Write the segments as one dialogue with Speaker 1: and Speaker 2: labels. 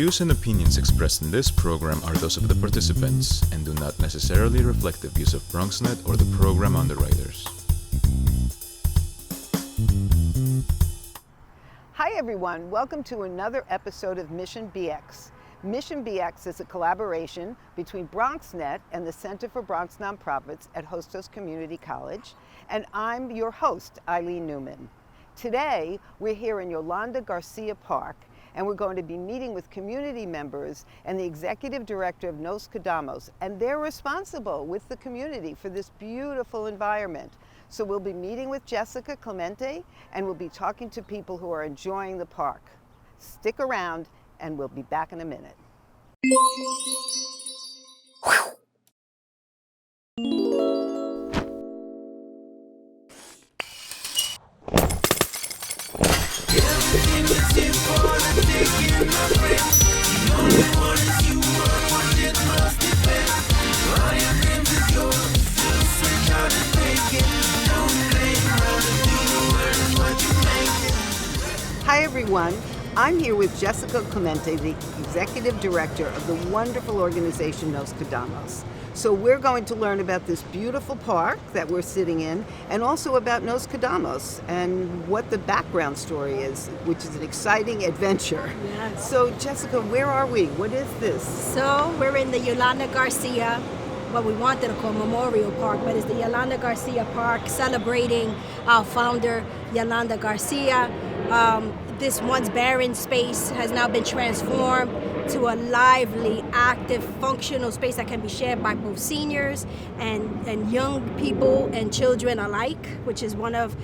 Speaker 1: views and opinions expressed in this program are those of the participants and do not necessarily reflect the views of BronxNet or the program underwriters.
Speaker 2: Hi everyone, welcome to another episode of Mission BX. Mission BX is a collaboration between BronxNet and the Center for Bronx Nonprofits at Hostos Community College, and I'm your host, Eileen Newman. Today, we're here in Yolanda Garcia Park, and we're going to be meeting with community members and the executive director of Nos Quedamos, and they're responsible with the community for this beautiful environment. So we'll be meeting with Jessica Clemente, and we'll be talking to people who are enjoying the park. Stick around, and we'll be back in a minute. Hi everyone, I'm here with Jessica Clemente, the executive director of the wonderful organization Nos Quedamos. So we're going to learn about this beautiful park that we're sitting in, and also about Nos Quedamos and what the background story is, which is an exciting adventure.
Speaker 3: Yes.
Speaker 2: So Jessica, where are we? What is this?
Speaker 3: So we're in the Yolanda Garcia, what we wanted to call Memorial Park, but it's the Yolanda Garcia Park, celebrating our founder, Yolanda Garcia. This once barren space has now been transformed to a lively, active, functional space that can be shared by both seniors and young people and children alike, which is one of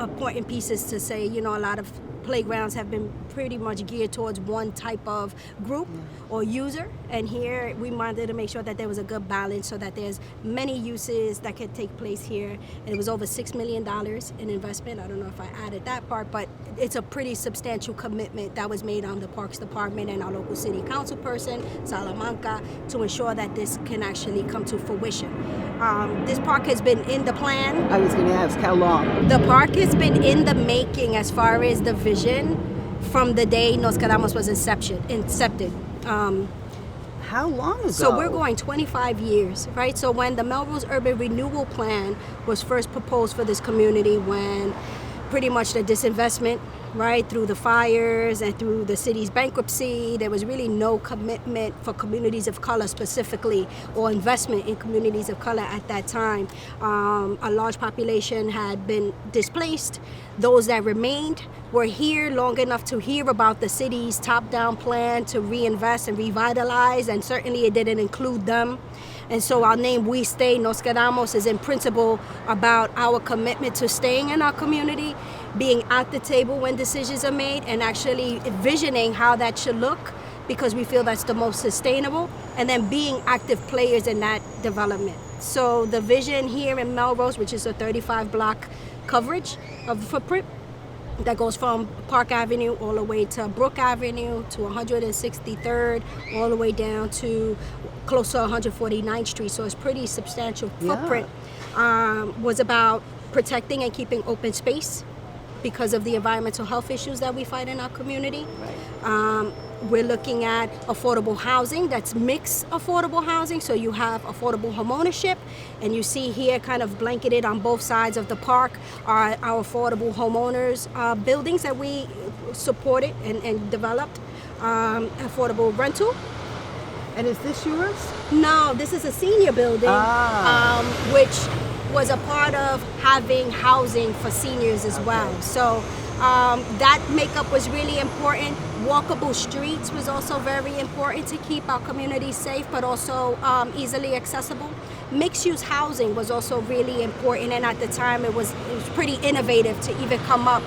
Speaker 3: important pieces to say. You know, a lot of playgrounds have been pretty much geared towards one type of group or user, and here we wanted to make sure that there was a good balance so that there's many uses that could take place here. And it was over $6 million in investment. I don't know if I added that part, but it's a pretty substantial commitment that was made on the Parks Department and our local city council person, Salamanca, to ensure that this can actually come to fruition. This park has been in the plan.
Speaker 2: I was going to ask, how long?
Speaker 3: The park has been in the making as far as the vision from the day Nos Quedamos was incepted.
Speaker 2: How long ago?
Speaker 3: So we're going 25 years, right? So when the Melrose Urban Renewal Plan was first proposed for this community, when pretty much the disinvestment, right, through the fires and through the city's bankruptcy, there was really no commitment for communities of color specifically, or investment in communities of color at that time. A large population had been displaced. Those that remained were here long enough to hear about the city's top-down plan to reinvest and revitalize, and certainly it didn't include them. And so our name, We Stay, Nos Quedamos, is in principle about our commitment to staying in our community, being at the table when decisions are made, and actually envisioning how that should look, because we feel that's the most sustainable, and then being active players in that development. So the vision here in Melrose, which is a 35-block coverage of the footprint, that goes from Park Avenue all the way to Brook Avenue to 163rd, all the way down to close to 149th Street. So it's pretty substantial footprint. Was about protecting and keeping open space because of the environmental health issues that we fight in our community.
Speaker 2: Right.
Speaker 3: We're looking at affordable housing, that's mixed affordable housing. So you have affordable homeownership, and you see here kind of blanketed on both sides of the park are our affordable homeowners buildings that we supported and developed, affordable rental.
Speaker 2: And is this yours?
Speaker 3: No, this is a senior building, which was a part of having housing for seniors as well. So that makeup was really important. Walkable streets was also very important to keep our community safe, but also easily accessible. Mixed-use housing was also really important, and at the time it was pretty innovative to even come up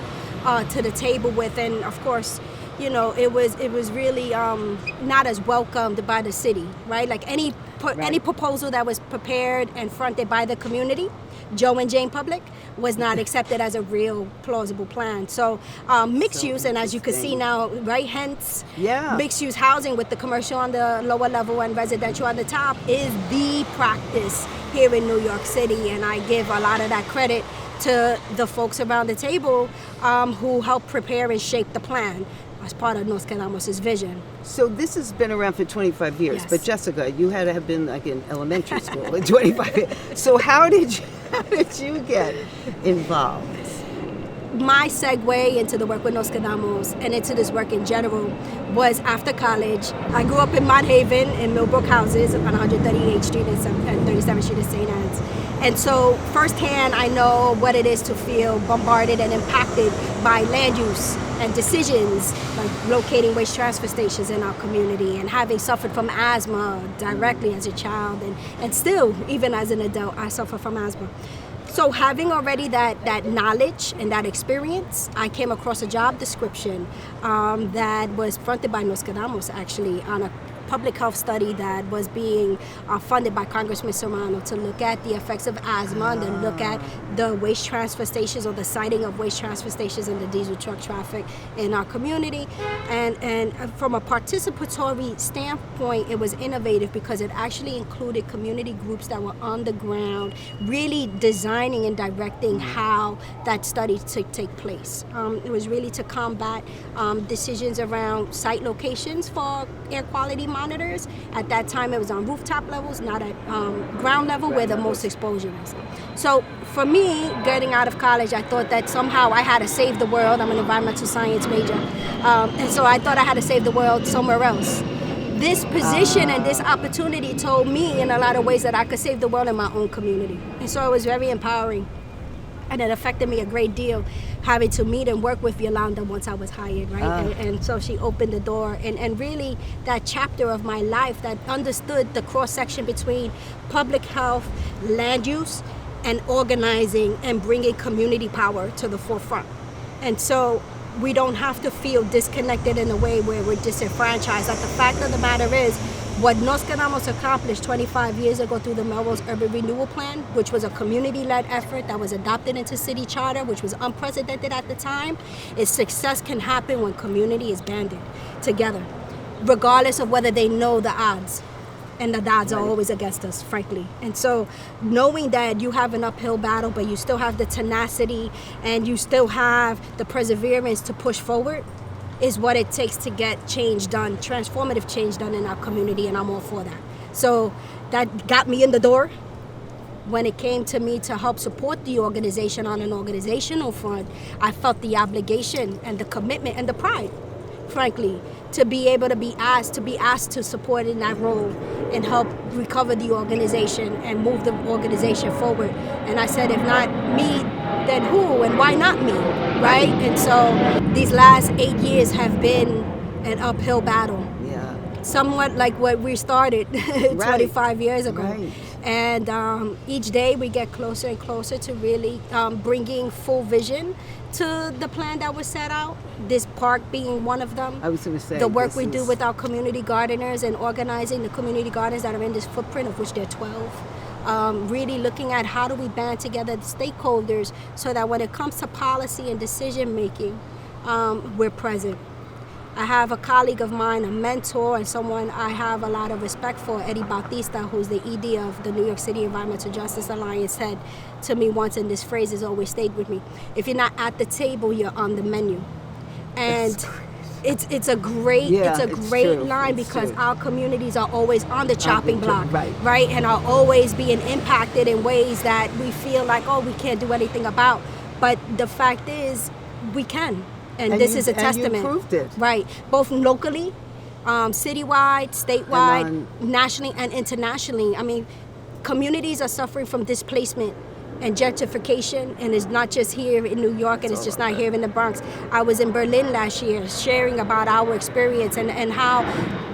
Speaker 3: to the table with. And of course, you know, it was really not as welcomed by the city, right? Like any proposal that was prepared and fronted by the community, Joe and Jane Public, was not accepted as a real plausible plan. So mixed use, and as you can see now, right, hence mixed use housing with the commercial on the lower level and residential on the top is the practice here in New York City, and I give a lot of that credit to the folks around the table who helped prepare and shape the plan. as part of Nos Quedamos' vision.
Speaker 2: So this has been around for 25 years,
Speaker 3: Yes.
Speaker 2: but Jessica, you had to have been like in elementary school in 25 years. So how did you get involved?
Speaker 3: My segue into the work with Nos Quedamos and into this work in general was after college. I grew up in Mott Haven in Millbrook houses on 138th Street and 37th Street in St. Anne's. And so firsthand, I know what it is to feel bombarded and impacted by land use and decisions like locating waste transfer stations in our community, and having suffered from asthma directly as a child, and still, even as an adult, I suffer from asthma. So having already that knowledge and that experience, I came across a job description that was fronted by Nos Quedamos, actually, on a public health study that was being funded by Congressman Serrano to look at the effects of asthma and then look at the waste transfer stations, or the siting of waste transfer stations and the diesel truck traffic in our community. And from a participatory standpoint, it was innovative because it actually included community groups that were on the ground, really designing and directing how that study took take place. It was really to combat decisions around site locations for air quality monitors. At that time, it was on rooftop levels, not at ground level, where the most exposure is. So for me, getting out of college, I thought that somehow I had to save the world. I'm an environmental science major. And so I thought I had to save the world somewhere else. This position and this opportunity told me in a lot of ways that I could save the world in my own community. And so it was very empowering. And it affected me a great deal, having to meet and work with Yolanda once I was hired, right? And so she opened the door, and really that chapter of my life that understood the cross-section between public health, land use, and organizing and bringing community power to the forefront. And so we don't have to feel disconnected in a way where we're disenfranchised. Like, the fact of the matter is, what Nos Quedamos accomplished 25 years ago through the Melrose Urban Renewal Plan, which was a community-led effort that was adopted into city charter, which was unprecedented at the time, is success can happen when community is banded together, regardless of whether they know the odds. And the odds are always against us, frankly. And so knowing that you have an uphill battle, but you still have the tenacity and you still have the perseverance to push forward, is what it takes to get change done, transformative change done in our community, and I'm all for that. So that got me in the door. When it came to me to help support the organization on an organizational front, I felt the obligation and the commitment and the pride, frankly, to be able to be asked to support in that role and help recover the organization and move the organization forward. And I said, if not me, then who, and why not me, right? And so these last 8 years have been an uphill battle.
Speaker 2: Yeah.
Speaker 3: Somewhat like what we started 25 years ago.
Speaker 2: Right.
Speaker 3: And each day we get closer and closer to really bringing full vision to the plan that was set out, this park being one of them.
Speaker 2: I was going to say,
Speaker 3: the work we do with our community gardeners and organizing the community gardens that are in this footprint, of which there are 12. Really looking at how do we band together the stakeholders so that when it comes to policy and decision making, we're present. I have a colleague of mine, a mentor, and someone I have a lot of respect for, Eddie Bautista, who's the ED of the New York City Environmental Justice Alliance, said to me once, and this phrase has always stayed with me: if you're not at the table, you're on the menu. And it's a great line, because our communities are always on the chopping block, right? And are always being impacted in ways that we feel like, oh, we can't do anything about. But the fact is, we can. And this is a testament.
Speaker 2: And you proved it.
Speaker 3: Right. Both locally, citywide, statewide, nationally, and internationally. I mean, communities are suffering from displacement and gentrification, and it's not just here in New York, and it's just not here in the Bronx. I was in Berlin last year sharing about our experience and how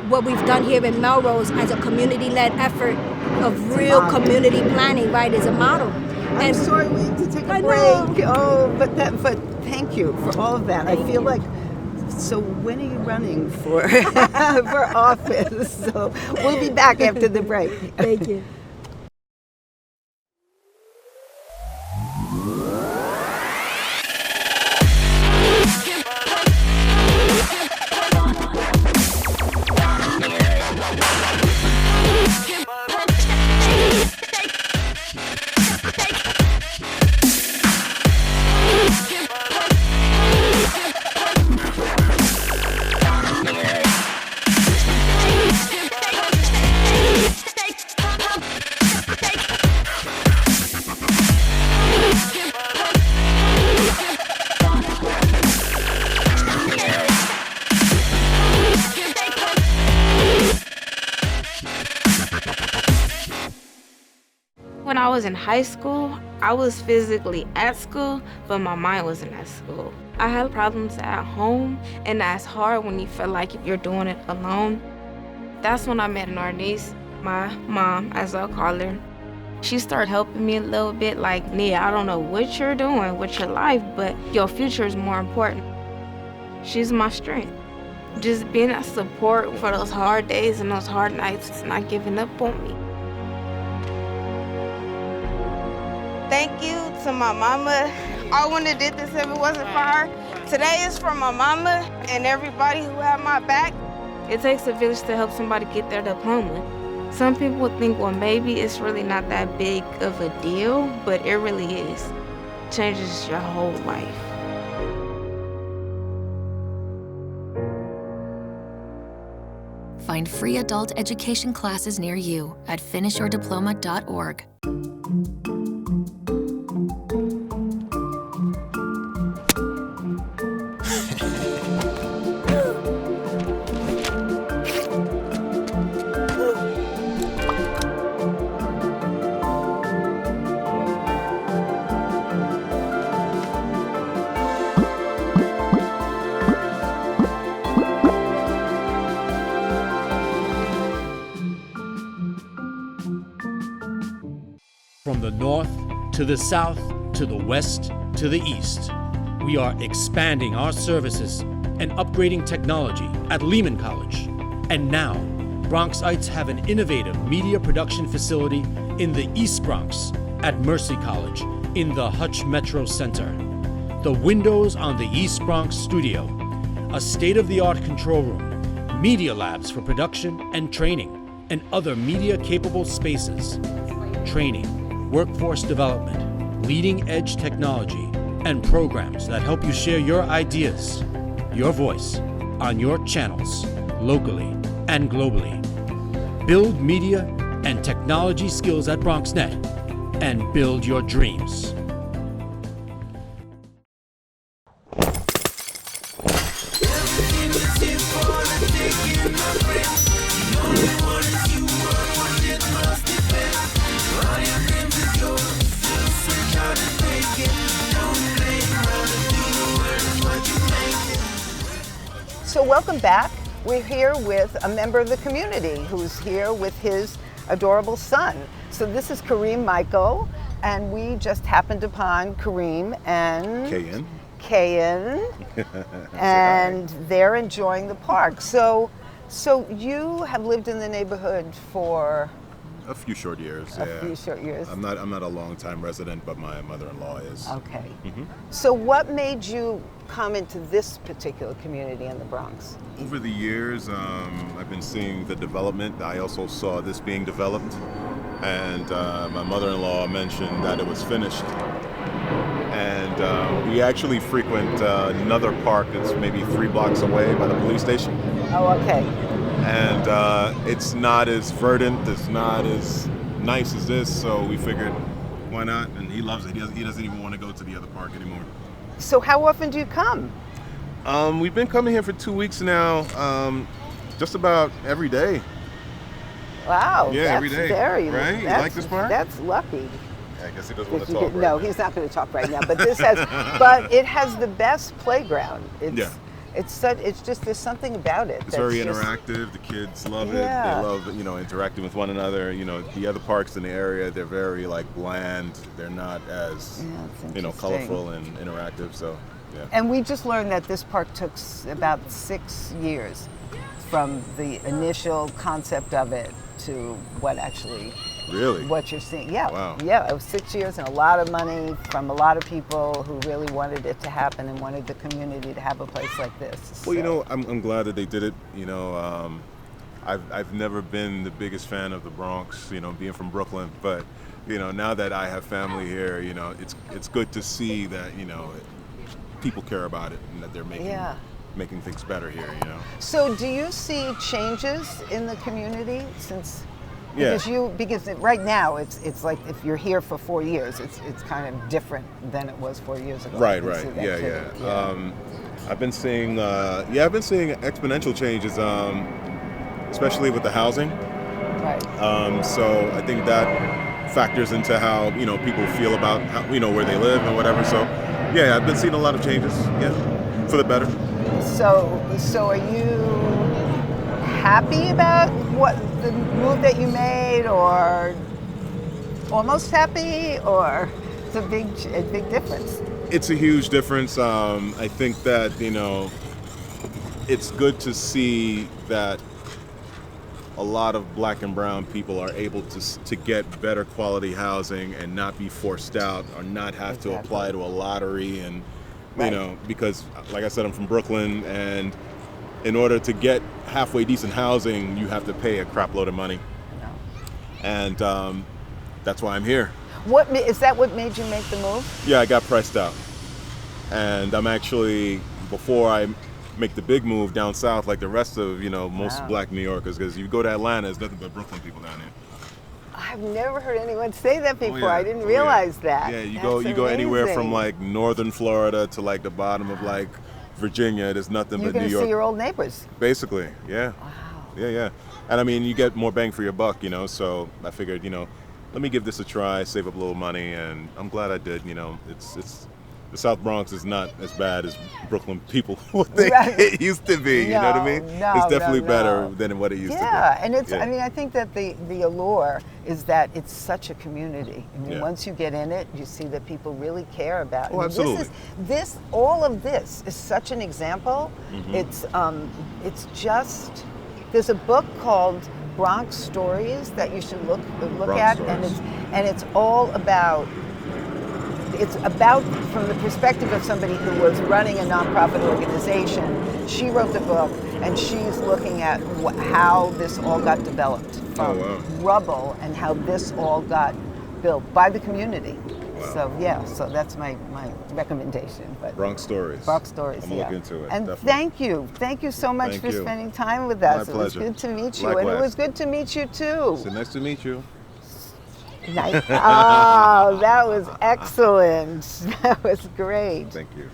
Speaker 3: what we've done here in Melrose as a community-led effort of real community planning, right, is a model.
Speaker 2: I'm sorry we have to take a break. Oh, but thank you for all of that. I feel like, so when are you running for for office? So we'll be back after the break.
Speaker 3: Thank you.
Speaker 4: when I was in high school, I was physically at school, but my mind wasn't at school. I had problems at home, and that's hard when you feel like you're doing it alone. That's when I met our niece, my mom, as I'll call her. She started helping me a little bit, like, Nia, I don't know what you're doing with your life, but your future is more important. She's my strength. Just being a support for those hard days and those hard nights, not giving up on me. Thank you to my mama. I wouldn't have did this if it wasn't for her. Today is for my mama and everybody who had my back. It takes a village to help somebody get their diploma. Some people would think, well, maybe it's really not that big of a deal, but it really is. It changes your whole life.
Speaker 5: Find free adult education classes near you at finishyourdiploma.org.
Speaker 6: From the north to the south to the west to the east, we are expanding our services and upgrading technology at Lehman College. And now, Bronxites have an innovative media production facility in the East Bronx at Mercy College in the Hutch Metro Center. The windows on the East Bronx studio, a state-of-the-art control room, media labs for production and training, and other media-capable spaces. Training, workforce development, leading-edge technology, and programs that help you share your ideas, your voice, on your channels, locally and globally. Build media and technology skills at BronxNet and build your dreams.
Speaker 2: So welcome back. We're here with a member of the community who's here with his adorable son. So this is Kareem Michael, and we just happened upon Kareem and Kayan, and they're enjoying the park. So you have lived in the neighborhood for
Speaker 7: a few short years.
Speaker 2: A few short years.
Speaker 7: I'm not a long-time resident, but my mother-in-law is.
Speaker 2: Okay. So what made you come into this particular community in the Bronx?
Speaker 7: Over the years, I've been seeing the development. I also saw this being developed, and my mother-in-law mentioned that it was finished. And we actually frequent another park that's maybe 3 blocks away by the police station.
Speaker 2: Oh, okay.
Speaker 7: And it's not as verdant, it's not as nice as this, so we figured, why not? And he loves it. He doesn't even want to go to the other park anymore.
Speaker 2: So how often do you come?
Speaker 7: We've been coming here for 2 weeks now, just about every day.
Speaker 2: Wow.
Speaker 7: Yeah,
Speaker 2: that's
Speaker 7: every day.
Speaker 2: Very,
Speaker 7: right? You like this park?
Speaker 2: That's lucky.
Speaker 7: I guess he doesn't want to talk right
Speaker 2: No,
Speaker 7: now.
Speaker 2: he's not going to talk right now. But this has, but it has the best playground. It's just there's something about it.
Speaker 7: It's very interactive. The kids love it. They love interacting with one another. The other parks in the area, they're very bland. They're not as colorful and interactive. So yeah.
Speaker 2: And we just learned that this park took about 6 years from the initial concept of it to what actually.
Speaker 7: Really?
Speaker 2: What you're seeing. Yeah.
Speaker 7: Wow.
Speaker 2: Yeah, it was 6 years and a lot of money from a lot of people who really wanted it to happen and wanted the community to have a place like this.
Speaker 7: Well, I'm glad that they did it. I've never been the biggest fan of the Bronx, being from Brooklyn, but now that I have family here, it's good to see that people care about it and that they're making things better here.
Speaker 2: So do you see changes in the community since?
Speaker 7: Yeah.
Speaker 2: Because right now it's like if you're here for 4 years, it's kind of different than it was 4 years ago.
Speaker 7: Right. Yeah. I've been seeing exponential changes, especially with the housing.
Speaker 2: Right.
Speaker 7: So I think that factors into how, you know, people feel about how, you know, where they live and whatever. So yeah, I've been seeing a lot of changes, yeah, for the better.
Speaker 2: So are you happy about what the move that you made, or almost happy, or it's a big difference?
Speaker 7: It's a huge difference. I think that, you know, it's good to see that a lot of black and brown people are able to get better quality housing and not be forced out, or not have to apply to a lottery. And you know, because like I said, I'm from Brooklyn, and in order to get halfway decent housing, you have to pay a crap load of money. And that's why I'm here.
Speaker 2: Is that what made you make the move?
Speaker 7: Yeah, I got priced out. And I'm actually, before I make the big move down south like the rest of, you know, most black New Yorkers, because you go to Atlanta, there's nothing but Brooklyn people down here.
Speaker 2: I've never heard anyone say that before. Oh, yeah. I didn't realize that.
Speaker 7: Yeah, you go anywhere from like northern Florida to like the bottom of like Virginia. There's nothing but New York.
Speaker 2: You're gonna see your old neighbors.
Speaker 7: Basically, yeah.
Speaker 2: Wow.
Speaker 7: Yeah. And I mean, you get more bang for your buck, you know. So I figured, you know, let me give this a try, save up a little money, and I'm glad I did. You know, it's the South Bronx is not as bad as Brooklyn people think it used to be. You know what I mean? It's definitely better than what it used to be.
Speaker 2: Yeah, and it's. I mean, I think that the allure is that it's such a community. I mean, once you get in it, you see that people really care about it.
Speaker 7: Oh, absolutely.
Speaker 2: All of this is such an example. Mm-hmm. It's just. There's a book called Bronx Stories that you should look at, and it's all about. It's about from the perspective of somebody who was running a nonprofit organization. She wrote the book, and she's looking at how this all got developed from rubble, and how this all got built by the community. Wow. So that's my recommendation. But
Speaker 7: Bronx Stories.
Speaker 2: Bronx Stories.
Speaker 7: I'm looking into it.
Speaker 2: And
Speaker 7: definitely.
Speaker 2: thank you so much for spending time with us.
Speaker 7: My pleasure.
Speaker 2: It was good to meet you,
Speaker 7: Likewise.
Speaker 2: and it was good to meet you too.
Speaker 7: So nice to meet you.
Speaker 2: Nice. Oh, that was excellent. That was great.
Speaker 7: Thank you.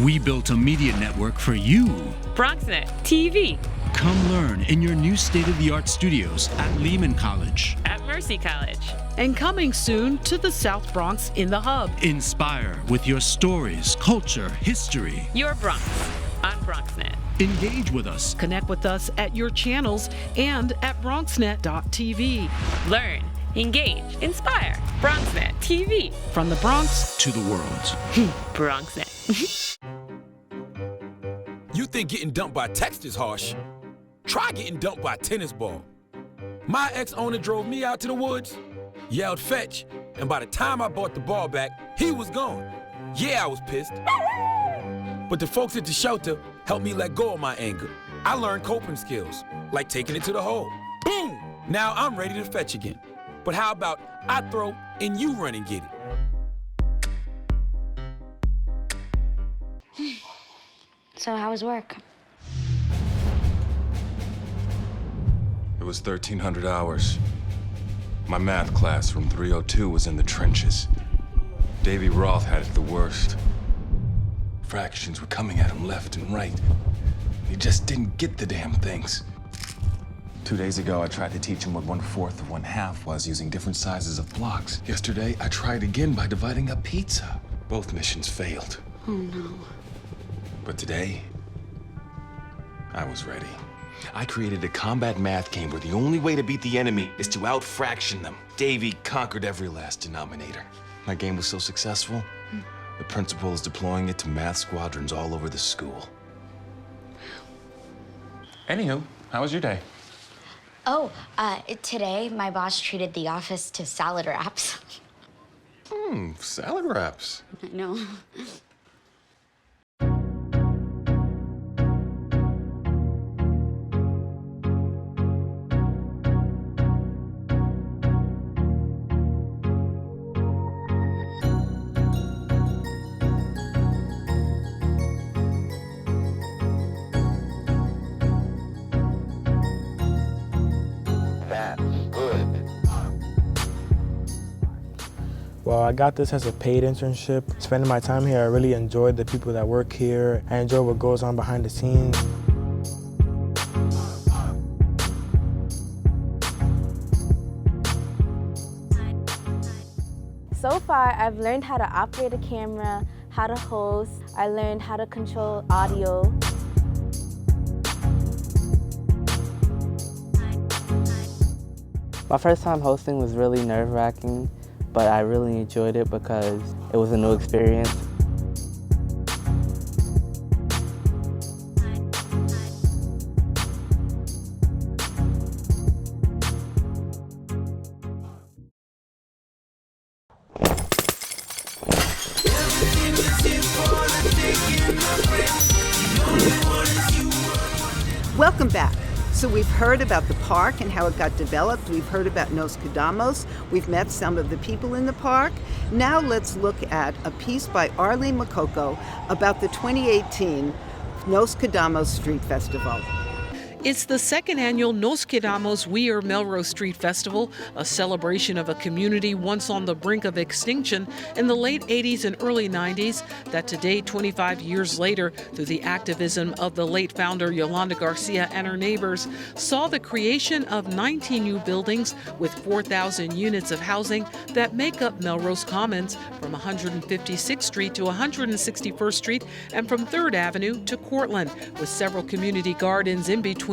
Speaker 6: We built a media network for you.
Speaker 8: BronxNet TV.
Speaker 6: Come learn in your new state-of-the-art studios at Lehman College.
Speaker 8: At Mercy College.
Speaker 9: And coming soon to the South Bronx in the Hub.
Speaker 6: Inspire with your stories, culture, history.
Speaker 8: Your Bronx on BronxNet.
Speaker 6: Engage with us.
Speaker 9: Connect with us at your channels and at BronxNet.tv.
Speaker 8: Learn, engage, inspire. BronxNet TV.
Speaker 9: From the Bronx
Speaker 6: to the world.
Speaker 8: BronxNet.
Speaker 10: You think getting dumped by text is harsh? Try getting dumped by a tennis ball. My ex-owner drove me out to the woods, yelled fetch, and by the time I brought the ball back, he was gone. Yeah, I was pissed. But the folks at the shelter helped me let go of my anger. I learned coping skills, like taking it to the hole. Boom! Now I'm ready to fetch again. But how about I throw and you run and get it?
Speaker 11: So how was work?
Speaker 12: It was 1,300 hours. My math class from 302 was in the trenches. Davy Roth had it the worst. Fractions were coming at him left and right. He just didn't get the damn things. 2 days ago, I tried to teach him what 1/4 of 1/2 was using different sizes of blocks. Yesterday, I tried again by dividing up pizza. Both missions failed.
Speaker 11: Oh no.
Speaker 12: But today, I was ready. I created a combat math game where the only way to beat the enemy is to out-fraction them. Davy conquered every last denominator. My game was so successful, the principal is deploying it to math squadrons all over the school. Anywho, how was your day?
Speaker 11: Oh, today my boss treated the office to salad wraps.
Speaker 12: Salad wraps.
Speaker 11: I know.
Speaker 13: Well, I got this as a paid internship. Spending my time here, I really enjoyed the people that work here. I enjoy what goes on behind the scenes.
Speaker 4: So far, I've learned how to operate a camera, how to host. I learned how to control audio.
Speaker 14: My first time hosting was really nerve-wracking, but I really enjoyed it because it was a new experience.
Speaker 2: Welcome back. So we've heard about the park and how it got developed. We've heard about Nos Quedamos. We've met some of the people in the park. Now let's look at a piece by Eileen Newman about the 2018 Nos Quedamos Street Festival.
Speaker 9: It's the second annual Nos Quedamos We Are Melrose Street Festival, a celebration of a community once on the brink of extinction in the late 80s and early 90s that today, 25 years later, through the activism of the late founder Yolanda Garcia and her neighbors, saw the creation of 19 new buildings with 4,000 units of housing that make up Melrose Commons from 156th Street to 161st Street and from 3rd Avenue to Cortlandt, with several community gardens in between.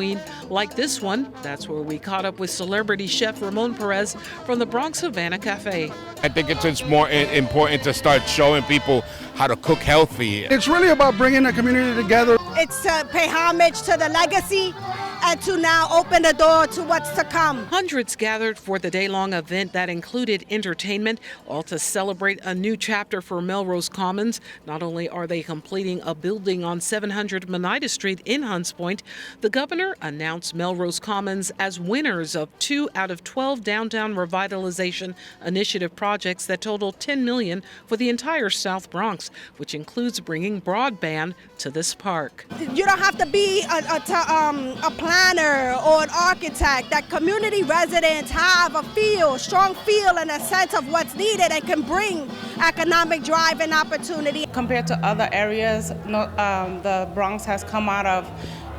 Speaker 9: Like this one. That's where we caught up with celebrity chef Ramon Perez from the Bronx Havana Cafe.
Speaker 15: I think it's more important to start showing people how to cook healthy.
Speaker 16: It's really about bringing the community together.
Speaker 3: It's to pay homage to the legacy and to now open the door to what's to come.
Speaker 9: Hundreds gathered for the day-long event that included entertainment, all to celebrate a new chapter for Melrose Commons. Not only are they completing a building on 700 Monida Street in Hunts Point, the governor announced Melrose Commons as winners of 2 out of 12 downtown revitalization initiative projects that total $10 million for the entire South Bronx, which includes bringing broadband to this park.
Speaker 3: You don't have to be a planner or an architect. That community residents have a strong feel and a sense of what's needed and can bring economic drive and opportunity.
Speaker 17: Compared to other areas, the Bronx has come out of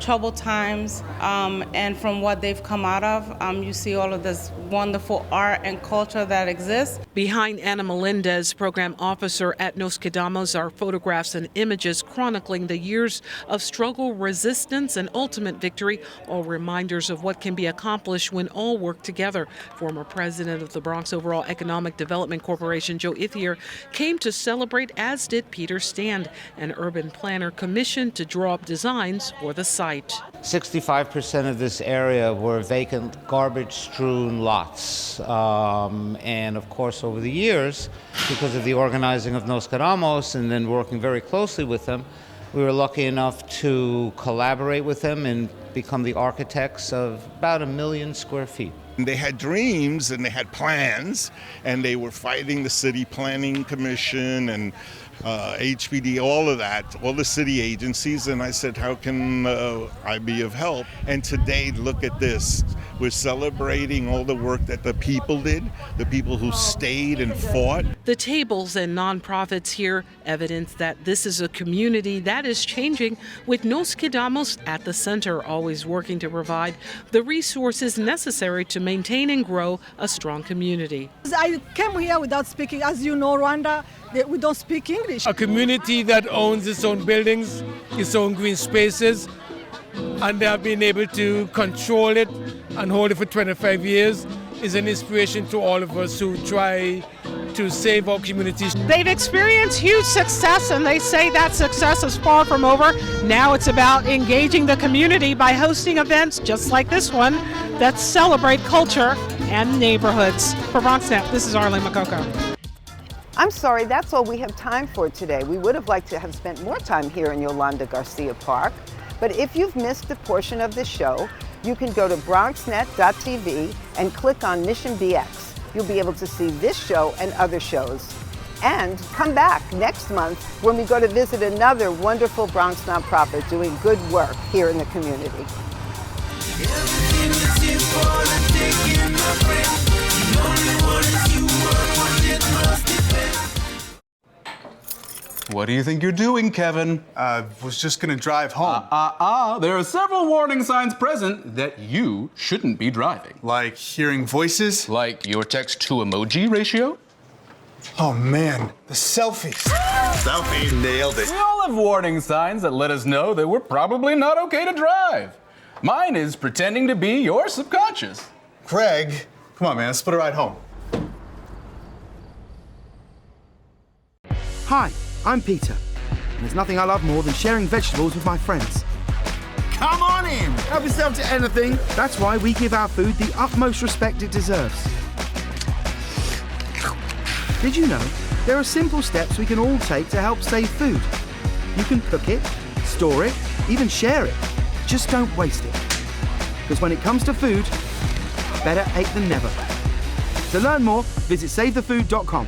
Speaker 17: troubled times, and from what they've come out of, you see all of this wonderful art and culture that exists.
Speaker 9: Behind Ana Melendez, program officer at Nos Quedamos, are photographs and images chronicling the years of struggle, resistance, and ultimate victory, all reminders of what can be accomplished when all work together. Former president of the Bronx Overall Economic Development Corporation, Joe Ithier, came to celebrate, as did Peter Stand, an urban planner commissioned to draw up designs for the site.
Speaker 18: 65% of this area were vacant, garbage-strewn lots. And of course, over the years, because of the organizing of Nos Quedamos and then working very closely with them, we were lucky enough to collaborate with them and become the architects of about 1 million square feet.
Speaker 19: They had dreams and they had plans, and they were fighting the city planning commission and HPD, all of that, all the city agencies, and I said, how can I be of help? And today, look at this. We're celebrating all the work that the people did, the people who stayed and fought.
Speaker 9: The tables and nonprofits here evidence that this is a community that is changing, with Nos Quedamos at the center, always working to provide the resources necessary to maintain and grow a strong community.
Speaker 20: I came here without speaking. As you know, Rwanda, we don't speak English.
Speaker 6: A community that owns its own buildings, its own green spaces, and they have been able to control it and hold it for 25 years is an inspiration to all of us who try to save our communities.
Speaker 9: They've experienced huge success, and they say that success is far from over. Now it's about engaging the community by hosting events just like this one that celebrate culture and neighborhoods. For BronxNet, this is Eileen Newman.
Speaker 2: I'm sorry, that's all we have time for today. We would have liked to have spent more time here in Yolanda Garcia Park, but if you've missed a portion of the show, you can go to Bronxnet.tv and click on Mission BX. You'll be able to see this show and other shows. And come back next month when we go to visit another wonderful Bronx nonprofit doing good work here in the community.
Speaker 21: What do you think you're doing, Kevin?
Speaker 22: Was just gonna drive home.
Speaker 21: There are several warning signs present that you shouldn't be driving.
Speaker 22: Like hearing voices?
Speaker 21: Like your text-to-emoji ratio?
Speaker 22: Oh man, the selfies.
Speaker 1: Selfie, nailed it.
Speaker 21: We all have warning signs that let us know that we're probably not okay to drive. Mine is pretending to be your subconscious.
Speaker 22: Craig, come on, man, let's split a ride home.
Speaker 5: Hi, I'm Peter, and there's nothing I love more than sharing vegetables with my friends.
Speaker 1: Come on in.
Speaker 5: Help yourself to anything. That's why we give our food the utmost respect it deserves. Did you know there are simple steps we can all take to help save food? You can cook it, store it, even share it. Just don't waste it. Because when it comes to food, better ache than never. To learn more, visit SaveTheFood.com.